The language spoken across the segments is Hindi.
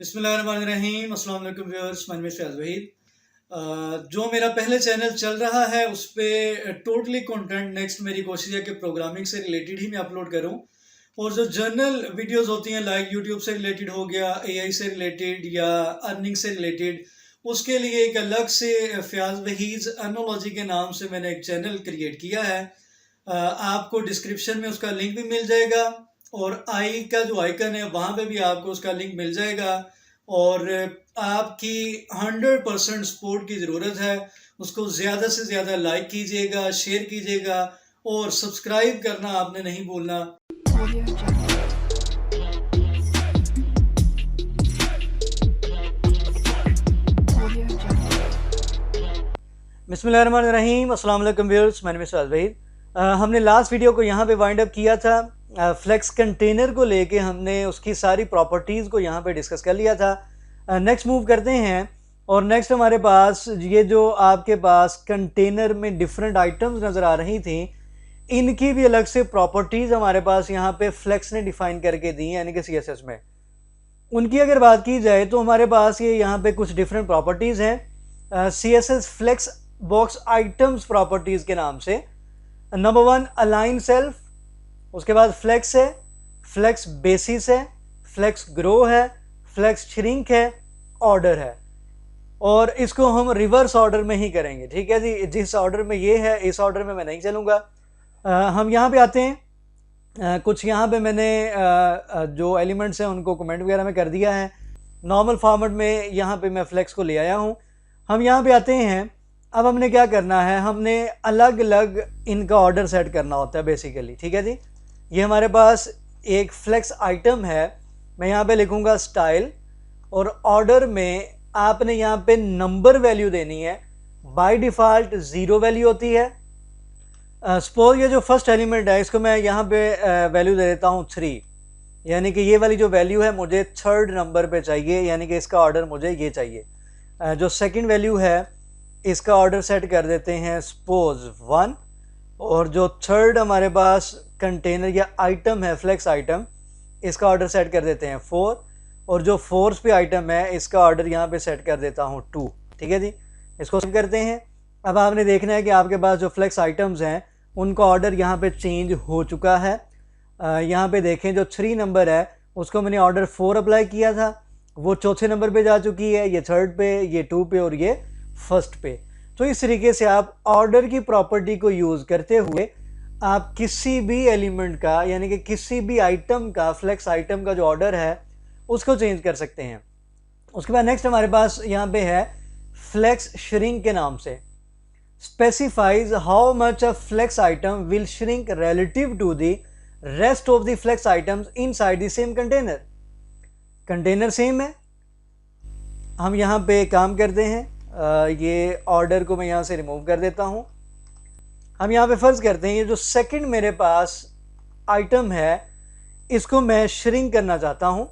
बिस्मिल्लाहिर्रहमानिर्रहीम। अस्सलाम वालेकुम व्यूअर्स, मैं मिस्टर वहीद। जो मेरा पहले चैनल चल रहा है उस पर टोटली कंटेंट नेक्स्ट मेरी कोशिश है कि प्रोग्रामिंग से रिलेटेड ही मैं अपलोड करूं, और जो जर्नल वीडियोस होती हैं लाइक यूट्यूब से रिलेटेड हो गया, एआई से रिलेटेड या अर्निंग से रिलेटेड, उसके लिए एक अलग से फ़याज़ वहीद अर्नोलॉजी के नाम से मैंने एक चैनल क्रिएट किया है। आपको डिस्क्रिप्शन में उसका लिंक भी मिल जाएगा और आई का जो आइकन है वहाँ पे भी आपको उसका लिंक मिल जाएगा। और आपकी 100% सपोर्ट की ज़रूरत है। उसको ज़्यादा से ज़्यादा लाइक कीजिएगा, शेयर कीजिएगा और सब्सक्राइब करना आपने नहीं भूलना। बिस्मिल्लाहिर्रहमानिर्रहीम। अस्सलाम वालेकुम व्यूअर्स, मैं मिस्टर वहीद। हमने लास्ट वीडियो को यहाँ पे वाइंड अप किया था। फ्लेक्स कंटेनर को लेके हमने उसकी सारी प्रॉपर्टीज़ को यहाँ पे डिस्कस कर लिया था। नेक्स्ट मूव करते हैं और नेक्स्ट हमारे पास ये जो आपके पास कंटेनर में डिफरेंट आइटम्स नज़र आ रही थी, इनकी भी अलग से प्रॉपर्टीज़ हमारे पास यहाँ पे फ्लेक्स ने डिफ़ाइन करके दी, यानी कि CSS में। उनकी अगर बात की जाए तो हमारे पास ये यहाँ पे कुछ डिफरेंट प्रॉपर्टीज़ हैं CSS flexbox items properties के नाम से। नंबर 1 अलाइन सेल्फ, उसके बाद फ्लेक्स है, फ्लेक्स बेसिस है, फ्लेक्स ग्रो है, फ्लेक्स श्रिंक है, ऑर्डर है। और इसको हम रिवर्स ऑर्डर में ही करेंगे, ठीक है जी। जिस ऑर्डर में ये है इस ऑर्डर में मैं नहीं चलूँगा। हम यहाँ पे आते हैं। कुछ यहाँ पे मैंने जो एलिमेंट्स हैं उनको कमेंट वगैरह में कर दिया है। नॉर्मल फॉर्मेट में यहाँ पे मैं फ्लेक्स को ले आया हूँ। हम यहाँ पे आते हैं। अब हमने क्या करना है, हमने अलग अलग इनका ऑर्डर सेट करना होता है बेसिकली, ठीक है जी। ये हमारे पास एक फ्लेक्स आइटम है। मैं यहाँ पे लिखूँगा स्टाइल और ऑर्डर में आपने यहाँ पे नंबर वैल्यू देनी है। बाय डिफ़ॉल्ट 0 वैल्यू होती है। सपोज ये जो फर्स्ट एलिमेंट है इसको मैं यहाँ पे वैल्यू दे देता हूँ 3, यानी कि ये वाली जो वैल्यू है मुझे थर्ड नंबर पे चाहिए, यानी कि इसका ऑर्डर मुझे ये चाहिए। जो सेकंड वैल्यू है इसका ऑर्डर सेट कर देते हैं सपोज 1, और जो थर्ड हमारे पास कंटेनर या आइटम है फ्लेक्स आइटम, इसका ऑर्डर सेट कर देते हैं 4, और जो फोर्थ पे आइटम है इसका ऑर्डर यहाँ पे सेट कर देता हूँ 2, ठीक है जी। इसको सेट करते हैं। अब आपने देखना है कि आपके पास जो फ्लेक्स आइटम्स हैं उनका ऑर्डर यहाँ पे चेंज हो चुका है। यहाँ पे देखें जो 3 नंबर है उसको मैंने ऑर्डर 4 अप्लाई किया था, वो चौथे नंबर पे जा चुकी है, ये थर्ड पे, ये 2 पे और ये फर्स्ट पे। तो इस तरीके से आप ऑर्डर की प्रॉपर्टी को यूज़ करते हुए आप किसी भी एलिमेंट का, यानी कि किसी भी आइटम का, फ्लेक्स आइटम का जो ऑर्डर है उसको चेंज कर सकते हैं। उसके बाद नेक्स्ट हमारे पास यहाँ पे है फ्लेक्स श्रिंक के नाम से। Specifies how much a flex item will shrink relative to the rest of the flex items inside the same container. Container same है, हम यहाँ पे काम करते हैं। ये ऑर्डर को मैं यहाँ से रिमूव कर देता हूँ। हम यहाँ पे फ़र्ज़ करते हैं ये जो सेकंड मेरे पास आइटम है इसको मैं श्रिंक करना चाहता हूँ।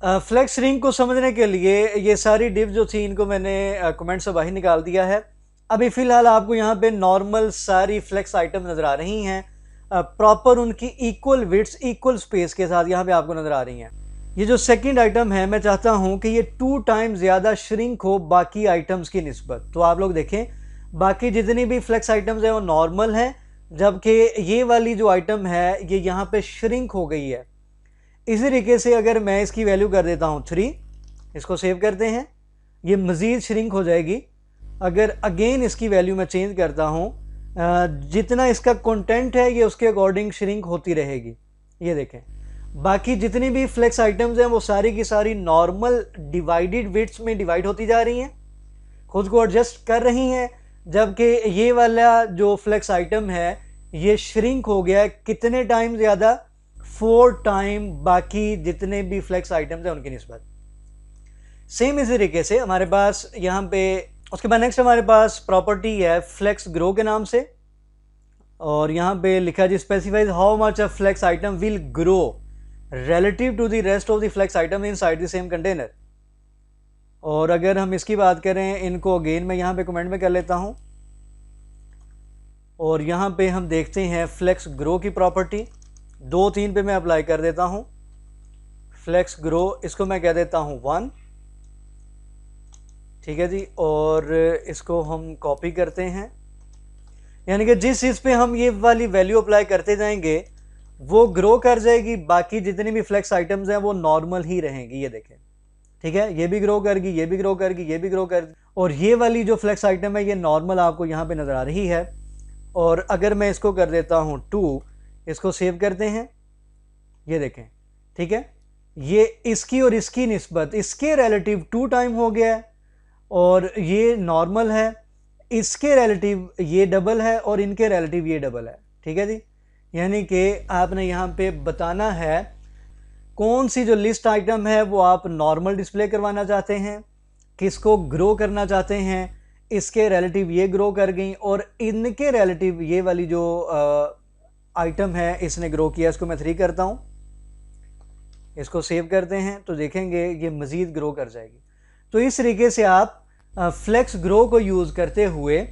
फ्लेक्स श्रिंक को समझने के लिए ये सारी डिव जो थी इनको मैंने कमेंट से बाहर निकाल दिया है। अभी फ़िलहाल आपको यहाँ पे नॉर्मल सारी फ्लेक्स आइटम नज़र आ रही हैं, प्रॉपर उनकी इक्वल विड्थ इक्वल स्पेस के साथ यहाँ पे आपको नज़र आ रही हैं। ये जो सेकंड आइटम है मैं चाहता हूँ कि ये 2 टाइम ज़्यादा श्रिंक हो बाकी आइटम्स की निस्बत। तो आप लोग देखें बाकी जितनी भी फ्लेक्स आइटम्स हैं वो नॉर्मल हैं, जबकि ये वाली जो आइटम है ये यहाँ पे श्रिंक हो गई है। इसी तरीके से अगर मैं इसकी वैल्यू कर देता हूँ 3, इसको सेव करते हैं, ये मज़ीद श्रिंक हो जाएगी। अगर अगेन इसकी वैल्यू मैं चेंज करता हूँ, जितना इसका कंटेंट है ये उसके अकॉर्डिंग श्रिंक होती रहेगी। ये देखें बाकी जितनी भी फ्लेक्स आइटम्स हैं वो सारी की सारी नॉर्मल डिवाइडेड विड्थ्स में डिवाइड होती जा रही हैं, खुद को एडजस्ट कर रही हैं, जबकि ये वाला जो फ्लेक्स आइटम है ये श्रिंक हो गया है कितने टाइम ज़्यादा, 4 टाइम बाकी जितने भी फ्लेक्स आइटम्स हैं उनकी निस्बत। सेम इसी तरीके से हमारे पास यहाँ पे उसके बाद नेक्स्ट हमारे पास प्रॉपर्टी है फ्लेक्स ग्रो के नाम से, और यहाँ पे लिखा जी specifies how much a flex item will grow relative to the rest of the flex item inside the same container. और अगर हम इसकी बात करें, इनको अगेन मैं यहाँ पे कमेंट में कर लेता हूँ, और यहाँ पे हम देखते हैं फ्लेक्स ग्रो की प्रॉपर्टी 2-3 पे मैं अप्लाई कर देता हूँ। फ्लेक्स ग्रो, इसको मैं कह देता हूँ 1, ठीक है जी। और इसको हम कॉपी करते हैं, यानी कि जिस चीज़ पे हम ये वाली वैल्यू अप्लाई करते जाएंगे वो ग्रो कर जाएगी, बाकी जितनी भी फ्लेक्स आइटम्स हैं वो नॉर्मल ही रहेंगी। ये देखें, ठीक है, ये भी ग्रो करेगी, ये भी ग्रो करेगी, ये भी ग्रो करेगी, और ये वाली जो फ्लेक्स आइटम है ये नॉर्मल आपको यहाँ पे नज़र आ रही है। और अगर मैं इसको कर देता हूँ 2, इसको सेव करते हैं, ये देखें, ठीक है, ये इसकी और इसकी निस्बत इसके रिलेटिव 2 टाइम हो गया है, और ये नॉर्मल है, इसके रिलेटिव ये डबल है, और इनके रिलेटिव ये डबल है, ठीक है जी। यानी कि आपने यहाँ पे बताना है कौन सी जो लिस्ट आइटम है वो आप नॉर्मल डिस्प्ले करवाना चाहते हैं, किसको ग्रो करना चाहते हैं, इसके रिलेटिव ये ग्रो कर गई, और इनके रिलेटिव ये वाली जो आइटम है इसने ग्रो किया। इसको मैं 3 करता हूँ, इसको सेव करते हैं, तो देखेंगे ये मज़ीद ग्रो कर जाएगी। तो इस तरीके से आप फ्लेक्स ग्रो को यूज़ करते हुए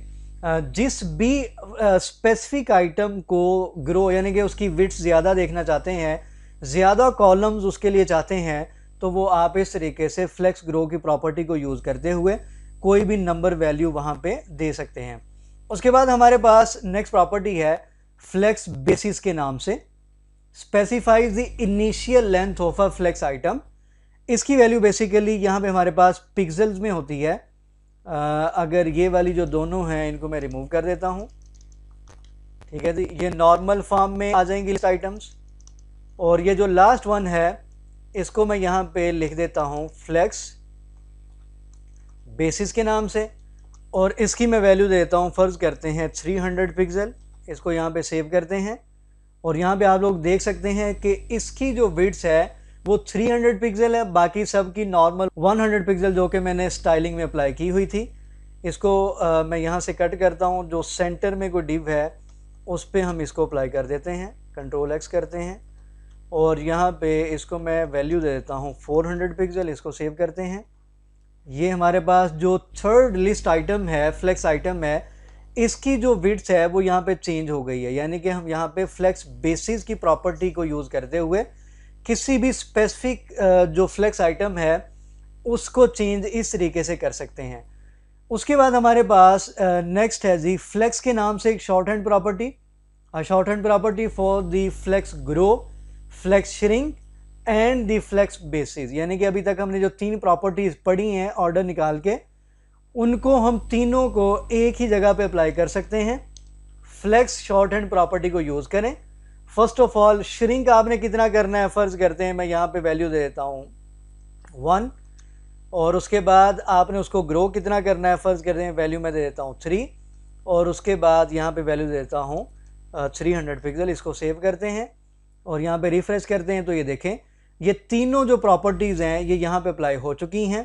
जिस भी स्पेसिफिक आइटम को ग्रो, यानी कि उसकी विड्थ ज़्यादा देखना चाहते हैं, ज़्यादा कॉलम्स उसके लिए चाहते हैं, तो वो आप इस तरीके से फ्लेक्स ग्रो की प्रॉपर्टी को यूज़ करते हुए कोई भी नंबर वैल्यू वहाँ पे दे सकते हैं। उसके बाद हमारे पास नेक्स्ट प्रॉपर्टी है फ्लेक्स बेसिस के नाम से, specifies the initial length of a flex item. इसकी वैल्यू बेसिकली यहाँ पे हमारे पास पिक्सल्स में होती है। अगर ये वाली जो दोनों हैं इनको मैं रिमूव कर देता हूँ, ठीक है जी, ये नॉर्मल फॉर्म में आ जाएंगी लिस्ट आइटम्स। और ये जो लास्ट वन है इसको मैं यहाँ पे लिख देता हूँ फ्लेक्स बेसिस के नाम से, और इसकी मैं वैल्यू देता हूँ, फ़र्ज़ करते हैं 300 पिक्सल। इसको यहाँ पे सेव करते हैं, और यहाँ पे आप लोग देख सकते हैं कि इसकी जो विड्थ है वो 300 पिक्सल है, बाकी सब की नॉर्मल 100 पिक्सल जो कि मैंने स्टाइलिंग में अप्लाई की हुई थी। इसको मैं यहाँ से कट करता हूँ, जो सेंटर में कोई डिव है उस पर हम इसको अप्लाई कर देते हैं, कंट्रोल X करते हैं, और यहाँ पे इसको मैं वैल्यू दे देता हूँ 400 पिक्सल। इसको सेव करते हैं। ये हमारे पास जो थर्ड लिस्ट आइटम है, फ्लेक्स आइटम है, इसकी जो विड्थ है वो यहाँ पे चेंज हो गई है, यानी कि हम यहाँ पे फ्लेक्स बेसिस की प्रॉपर्टी को यूज़ करते हुए किसी भी स्पेसिफिक जो फ्लेक्स आइटम है उसको चेंज इस तरीके से कर सकते हैं। उसके बाद हमारे पास नेक्स्ट है जी फ्लेक्स के नाम से एक shorthand property, shorthand property for the flex grow, flex shrink and the flex basis. यानी कि अभी तक हमने जो 3 प्रॉपर्टीज पढ़ी हैं ऑर्डर निकाल के, उनको हम तीनों को एक ही जगह पे अप्लाई कर सकते हैं। फ्लेक्स शॉर्ट हैंड प्रॉपर्टी को यूज़ करें। फर्स्ट ऑफ ऑल श्रिंक आपने कितना करना है, फ़र्ज़ करते हैं मैं यहाँ पे वैल्यू दे देता हूँ 1, और उसके बाद आपने उसको ग्रो कितना करना है, फ़र्ज़ करते हैं वैल्यू मैं दे देता हूँ 3, और उसके बाद यहाँ पे वैल्यू दे देता हूँ 300 पिक्सल। इसको सेव करते हैं और यहाँ पे रिफ्रेश करते हैं, तो ये देखें ये तीनों जो प्रॉपर्टीज़ हैं ये यहाँ पे अप्लाई हो चुकी हैं।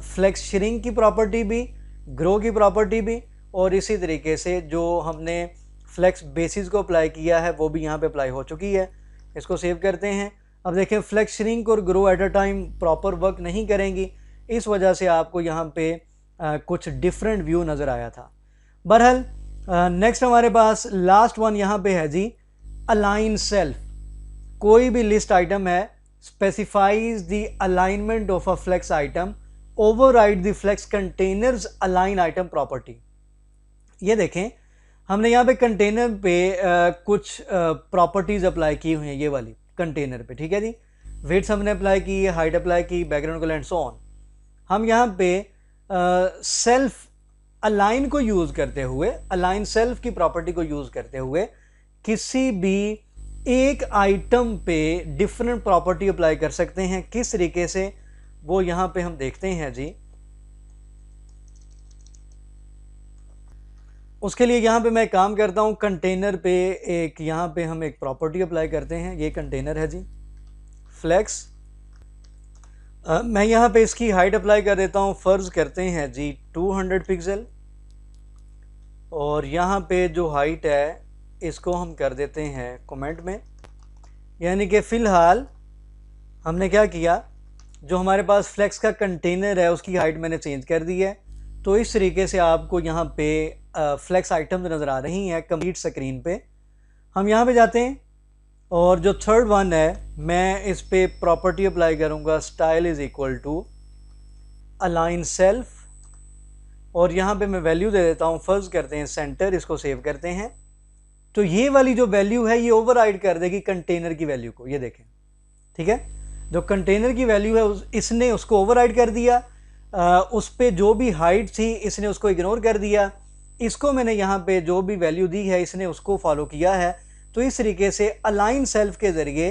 फ्लेक्स श्रिंक की प्रॉपर्टी भी, ग्रो की प्रॉपर्टी भी, और इसी तरीके से जो हमने फ्लेक्स बेसिस को अप्लाई किया है वो भी यहाँ पे अप्लाई हो चुकी है। इसको सेव करते हैं। अब देखें फ्लेक्स श्रिंक और grow at a time proper work नहीं करेंगी, इस वजह से आपको यहाँ पे कुछ डिफरेंट व्यू नज़र आया था। बहरहाल नेक्स्ट हमारे पास लास्ट वन यहाँ पे है जी अलाइन सेल्फ। कोई भी लिस्ट आइटम है, specifies the alignment of a flex item, override the flex container's align item property. ये देखें हमने यहाँ पे कंटेनर पे कुछ प्रॉपर्टीज अप्लाई की हुई हैं, ये वाली कंटेनर पे, ठीक है जी। वेट्स हमने अप्लाई की है, हाइट अप्लाई की, background colour and so on. हम यहाँ पे सेल्फ अलाइन को यूज़ करते हुए, अलाइन सेल्फ की प्रॉपर्टी को यूज़ करते हुए किसी भी एक आइटम पे डिफरेंट प्रॉपर्टी अप्लाई कर सकते हैं। किस तरीके से, वो यहाँ पे हम देखते हैं जी। उसके लिए यहाँ पे मैं काम करता हूँ, कंटेनर पे एक यहाँ पे हम एक प्रॉपर्टी अप्लाई करते हैं। ये कंटेनर है जी फ्लेक्स। मैं यहाँ पे इसकी हाइट अप्लाई कर देता हूँ, फ़र्ज़ करते हैं जी 200 पिक्सल, और यहाँ पे जो हाइट है इसको हम कर देते हैं कमेंट में। यानी कि फ़िलहाल हमने क्या किया, जो हमारे पास फ्लेक्स का कंटेनर है उसकी हाइट मैंने चेंज कर दी है। तो इस तरीके से आपको यहाँ पे फ्लेक्स आइटम्स नज़र आ रही हैं कंप्लीट स्क्रीन पे। हम यहाँ पे जाते हैं और जो थर्ड वन है मैं इस पे प्रॉपर्टी अप्लाई करूँगा, style is equal to align self, और यहाँ पे मैं वैल्यू दे देता हूँ, फर्ज करते हैं सेंटर, इसको सेव करते हैं। तो ये वाली जो वैल्यू है ये ओवरराइड कर देगी कंटेनर की वैल्यू को, ये देखें, ठीक है। जो कंटेनर की वैल्यू है इसने उसको ओवरराइड कर दिया, उस पे जो भी हाइट थी इसने उसको इग्नोर कर दिया, इसको मैंने यहाँ पे जो भी वैल्यू दी है इसने उसको फॉलो किया है। तो इस तरीके से अलाइन सेल्फ के ज़रिए,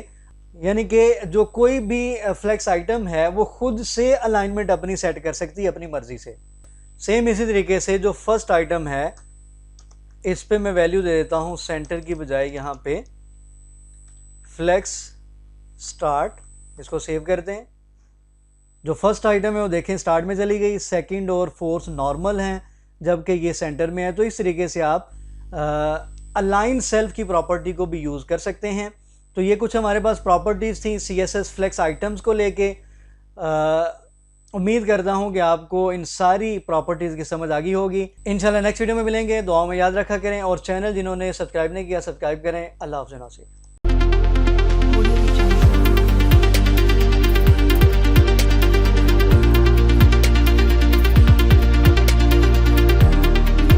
यानी कि जो कोई भी फ्लेक्स आइटम है वो खुद से अलाइनमेंट अपनी सेट कर सकती है अपनी मर्जी से। सेम इसी तरीके से जो फर्स्ट आइटम है इस पे मैं वैल्यू दे देता हूँ सेंटर की बजाय यहाँ पे फ्लेक्स स्टार्ट, इसको सेव करते हैं। जो फर्स्ट आइटम है वो देखें स्टार्ट में चली गई, सेकंड और फोर्थ नॉर्मल हैं जबकि ये सेंटर में है। तो इस तरीके से आप अलाइन सेल्फ की प्रॉपर्टी को भी यूज़ कर सकते हैं। तो ये कुछ हमारे पास प्रॉपर्टीज़ थी CSS फ्लेक्स आइटम्स को लेके। उम्मीद करता हूँ कि आपको इन सारी प्रॉपर्टीज़ की समझ आ गई होगी। इंशाल्लाह नेक्स्ट वीडियो में मिलेंगे, दुआ में याद रखा करें, और चैनल जिन्होंने सब्सक्राइब नहीं किया सब्सक्राइब करें। अल्लाह हाफ़िज़।